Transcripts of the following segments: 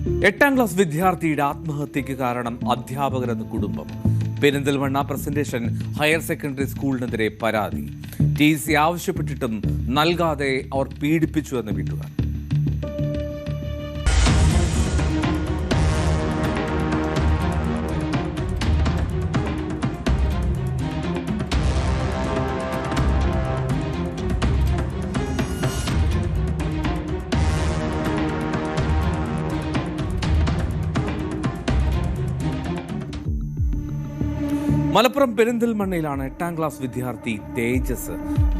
8ാം class വിദ്യാർത്ഥിയുടെ ആത്മഹത്യയ്ക്ക് കാരണം അധ്യാപകരെന്ന കുടുംബം. പെരിന്തൽമണ്ണ പ്രസന്റേഷൻ ഹയർ സെക്കൻഡറി സ്കൂളിനെതിരെ പരാതി. TC ആവശ്യപ്പെട്ടിട്ടും നൽകാതെ അവർ പീഡിപ്പിച്ചുവെന്ന് വീട്ടുകാർ. മലപ്പുറം പെരിന്തൽമണ്ണയിലാണ് 8ാം ക്ലാസ് വിദ്യാർത്ഥി തേജസ്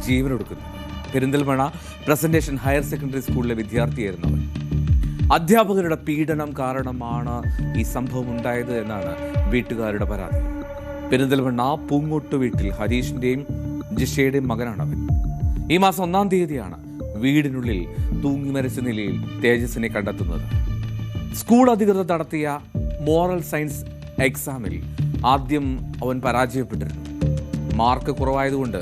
ജീവനൊടുക്കുന്നത്. പെരിന്തൽമണ്ണ പ്രസന്റേഷൻ ഹയർ സെക്കൻഡറി സ്കൂളിലെ വിദ്യാർത്ഥിയായിരുന്നു അവൻ. അധ്യാപകരുടെ പീഡനം കാരണമാണ് ഈ സംഭവം ഉണ്ടായത് എന്നാണ് വീട്ടുകാരുടെ പരാതി. പെരിന്തൽമണ്ണ പൂങ്ങോട്ട് വീട്ടിൽ ഹരീഷിന്റെയും ജിഷയുടെയും മകനാണവൻ. ഈ മാസം 1-ാം തീയതിയാണ് വീടിനുള്ളിൽ തൂങ്ങി മരിച്ച നിലയിൽ തേജസിനെ കണ്ടെത്തുന്നത്. സ്കൂൾ അധികൃതർ നടത്തിയ മോറൽ സയൻസ് എക്സാമിൽ ആദ്യം അവൻ പരാജയപ്പെട്ടിരുന്നു. മാർക്ക് കുറവായതുകൊണ്ട്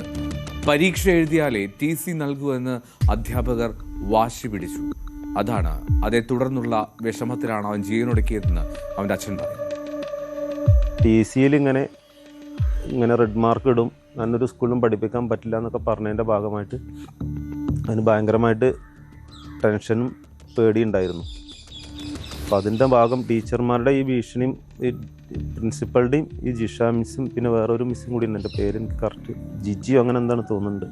പരീക്ഷ എഴുതിയാലേ TC നൽകൂ എന്ന് അധ്യാപകർ വാശി പിടിച്ചു. അതേ തുടർന്നുള്ള വിഷമത്തിലാണ് അവൻ ജീവനൊടുക്കിയതെന്ന് അവൻ്റെ അച്ഛൻ പറയും. TCയിൽ ഇങ്ങനെ റെഡ് മാർക്ക് ഇടും, നല്ലൊരു സ്കൂളിലും പഠിപ്പിക്കാൻ പറ്റില്ല എന്നൊക്കെ പറഞ്ഞതിൻ്റെ ഭാഗമായിട്ട് അതിന് ഭയങ്കരമായിട്ട് ടെൻഷനും പേടിയുണ്ടായിരുന്നു. അപ്പോൾ അതിൻ്റെ ഭാഗം ടീച്ചർമാരുടെ ഈ ഭീഷണിയും ഈ പ്രിൻസിപ്പളുടെയും ഈ ജിഷ മിസ്സും പിന്നെ വേറൊരു മിസ്സും കൂടി ഉണ്ട്, എൻ്റെ പേര് എനിക്ക് കറക്റ്റ് ജിജിയോ അങ്ങനെ എന്താണ് തോന്നുന്നുണ്ട്,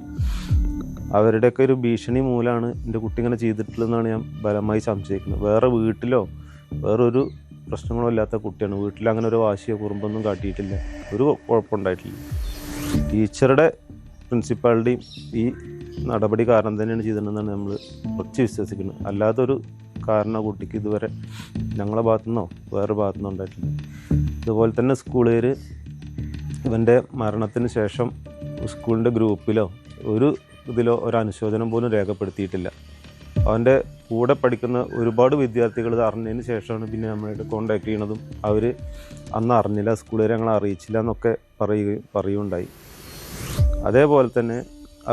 അവരുടെയൊക്കെ ഒരു ഭീഷണി മൂലമാണ് എൻ്റെ കുട്ടി ഇങ്ങനെ ചെയ്തിട്ടുള്ളതെന്നാണ് ഞാൻ ബലമായി സംശയിക്കുന്നത്. വേറെ വീട്ടിലോ വേറൊരു പ്രശ്നങ്ങളോ ഇല്ലാത്ത കുട്ടിയാണ്. വീട്ടിൽ അങ്ങനെ ഒരു വാശിയോ കുറുമ്പൊന്നും കാട്ടിയിട്ടില്ല, ഒരു കുഴപ്പമുണ്ടായിട്ടില്ല. ടീച്ചറുടെ പ്രിൻസിപ്പാളുടെയും ഈ നടപടി കാരണം തന്നെയാണ് ചെയ്തിട്ടുണ്ടെന്നാണ് നമ്മൾ ഉറച്ച് വിശ്വസിക്കുന്നത്. അല്ലാത്തൊരു കാരണം കുട്ടിക്ക് ഇതുവരെ ഞങ്ങളുടെ ഭാഗത്തുനിന്നോ വേറെ ഭാഗത്തുനിന്നോ ഉണ്ടായിട്ടില്ല. അതുപോലെ തന്നെ സ്കൂളുകാർ ഇവൻ്റെ മരണത്തിന് ശേഷം സ്കൂളിൻ്റെ ഗ്രൂപ്പിലോ ഒരു അനുശോചനം പോലും രേഖപ്പെടുത്തിയിട്ടില്ല. അവൻ്റെ കൂടെ പഠിക്കുന്ന ഒരുപാട് വിദ്യാർത്ഥികൾ ഇത് അറിഞ്ഞതിന് ശേഷമാണ് പിന്നെ നമ്മളായിട്ട് കോൺടാക്ട് ചെയ്യണതും അവർ അന്ന് അറിഞ്ഞില്ല, സ്കൂളുകാരെ ഞങ്ങളെ അറിയിച്ചില്ല എന്നൊക്കെ പറയുകയുണ്ടായി. അതേപോലെ തന്നെ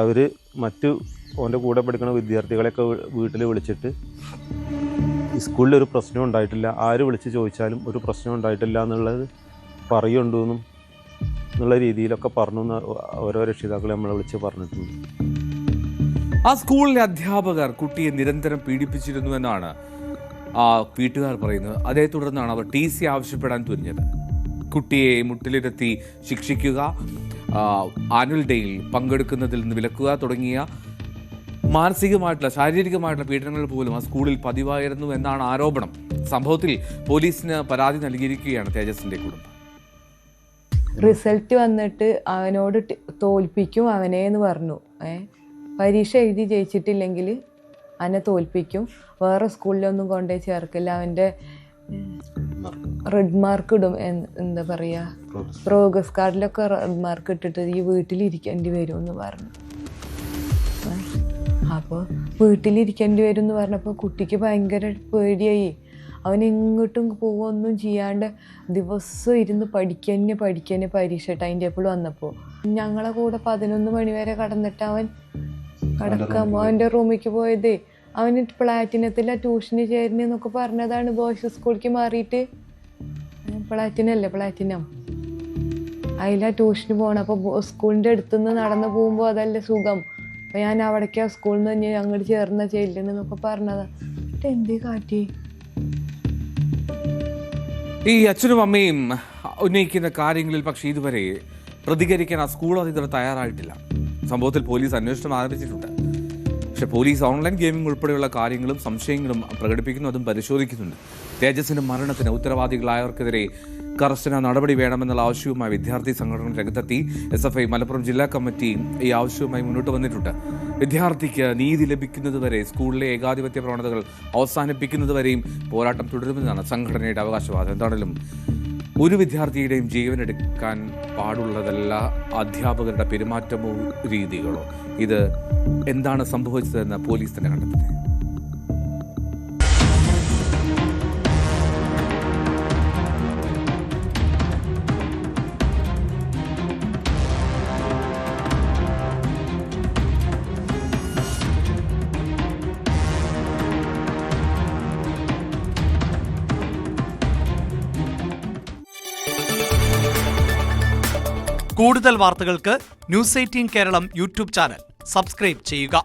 അവർ അവൻ്റെ കൂടെ പഠിക്കുന്ന വിദ്യാർത്ഥികളെയൊക്കെ വീട്ടിൽ വിളിച്ചിട്ട് സ്കൂളിൽ ഒരു പ്രശ്നം ഉണ്ടായിട്ടില്ല, ആര് വിളിച്ച് ചോദിച്ചാലും ഒരു പ്രശ്നം ഉണ്ടായിട്ടില്ല എന്നുള്ളത് പറയുന്നുണ്ടെന്നും എന്നുള്ള രീതിയിലൊക്കെ പറഞ്ഞു എന്ന് ഓരോ രക്ഷിതാക്കളെ നമ്മളെ വിളിച്ച് പറഞ്ഞിട്ടുണ്ട്. ആ സ്കൂളിലെ അധ്യാപകർ കുട്ടിയെ നിരന്തരം പീഡിപ്പിച്ചിരുന്നു എന്നാണ് വീട്ടുകാർ പറയുന്നത്. അതേ തുടർന്നാണ് അവർ TC ആവശ്യപ്പെടാൻ തുനിഞ്ഞത്. കുട്ടിയെ മുട്ടിലിരുത്തി ശിക്ഷിക്കുക, ആനുവൽ ഡേയിൽ പങ്കെടുക്കുന്നതിൽ നിന്ന് വിലക്കുക തുടങ്ങിയ മാനസികമായിട്ടുള്ള ശാരീരികമായിട്ടുള്ള പീഡനങ്ങൾ പോലും ആ സ്കൂളിൽ പതിവായിരുന്നു എന്നാണ് ആരോപണം. സംഭവത്തിൽ പോലീസിന് പരാതി നൽകിയിരിക്കുകയാണ് തേജസിന്റെ കുടുംബം. റിസൾട്ട് വന്നിട്ട് അവനോട് തോൽപ്പിക്കും അവനെ എന്ന് പറഞ്ഞു. പരീക്ഷ എഴുതി ജയിച്ചിട്ടില്ലെങ്കിൽ അവനെ തോൽപ്പിക്കും, വേറെ സ്കൂളിലൊന്നും കൊണ്ടുപോയി ചേർക്കില്ല, അവൻ്റെ റെഡ് മാർക്ക് ഇടും, എന്താ പറയുക, പ്രോഗ്രസ് കാർഡിലൊക്കെ റെഡ് മാർക്ക് ഇട്ടിട്ട് ഈ വീട്ടിലിരിക്കേണ്ടി വരും എന്ന് പറഞ്ഞു. അപ്പോൾ വീട്ടിലിരിക്കേണ്ടി വരും എന്ന് പറഞ്ഞപ്പോൾ കുട്ടിക്ക് ഭയങ്കര പേടിയായി. അവൻ എങ്ങോട്ടും പോവൊന്നും ചെയ്യാണ്ട് ദിവസം ഇരുന്ന് പഠിക്കന്നെ പരീക്ഷ ടൈം ടേബിൾ വന്നപ്പോൾ ഞങ്ങളെ കൂടെ 11 മണി വരെ കടന്നിട്ട് അവൻ അവൻ്റെ റൂമിലേക്ക് പോയത്. അവന് പ്ലാറ്റിനത്തിലെ ട്യൂഷന് ചേരുന്നൊക്കെ പറഞ്ഞതാണ്. ബോയ്സ് സ്കൂളിലേക്ക് മാറിയിട്ട് പ്ലാറ്റിനം അതിലാ ട്യൂഷന് പോകണം. അപ്പോൾ സ്കൂളിൻ്റെ അടുത്തുനിന്ന് നടന്ന് പോകുമ്പോൾ അതല്ലേ സുഖം. അപ്പോൾ ഞാൻ അവിടേക്കാ സ്കൂളിൽ നിന്ന് തന്നെ അങ്ങോട്ട് ചേർന്ന ചെല്ലുന്നൊക്കെ പറഞ്ഞതാ. എന്തേ കാട്ടി? ഈ അച്ഛനും അമ്മയും ഉന്നയിക്കുന്ന കാര്യങ്ങളിൽ പക്ഷേ ഇതുവരെ പ്രതികരിക്കാൻ ആ സ്കൂൾ അധികൃതർ തയ്യാറായിട്ടില്ല. സംഭവത്തിൽ പോലീസ് അന്വേഷണം ആരംഭിച്ചിട്ടുണ്ട്. പക്ഷെ പോലീസ് ഓൺലൈൻ ഗെയിമിംഗ് ഉൾപ്പെടെയുള്ള കാര്യങ്ങളും സംശയങ്ങളും പ്രകടിപ്പിക്കുന്നു, അതും പരിശോധിക്കുന്നുണ്ട്. തേജസിന്റെ മരണത്തിന് ഉത്തരവാദികളായവർക്കെതിരെ കർശന നടപടി വേണമെന്നുള്ള ആവശ്യവുമായി വിദ്യാർത്ഥി സംഘടന രംഗത്തെത്തി. SFI മലപ്പുറം ജില്ലാ കമ്മിറ്റി ഈ ആവശ്യവുമായി മുന്നോട്ട് വന്നിട്ടുണ്ട്. വിദ്യാർത്ഥിക്ക് നീതി ലഭിക്കുന്നതുവരെ, സ്കൂളിലെ ഏകാധിപത്യ പ്രവണതകൾ അവസാനിപ്പിക്കുന്നതുവരെയും പോരാട്ടം തുടരുമെന്നാണ് സംഘടനയുടെ അവകാശവാദം. എന്താണെങ്കിലും ഒരു വിദ്യാർത്ഥിയുടെയും ജീവനെടുക്കാൻ പാടുള്ളതല്ല അധ്യാപകരുടെ പെരുമാറ്റമോ രീതികളോ. ഇത് എന്താണ് സംഭവിച്ചതെന്ന് പോലീസ് തന്നെ കണ്ടെത്തുന്നത്. കൂടുതൽ വാർത്തകൾക്ക് news 18 Keralam YouTube channel subscribe ചെയ്യുക.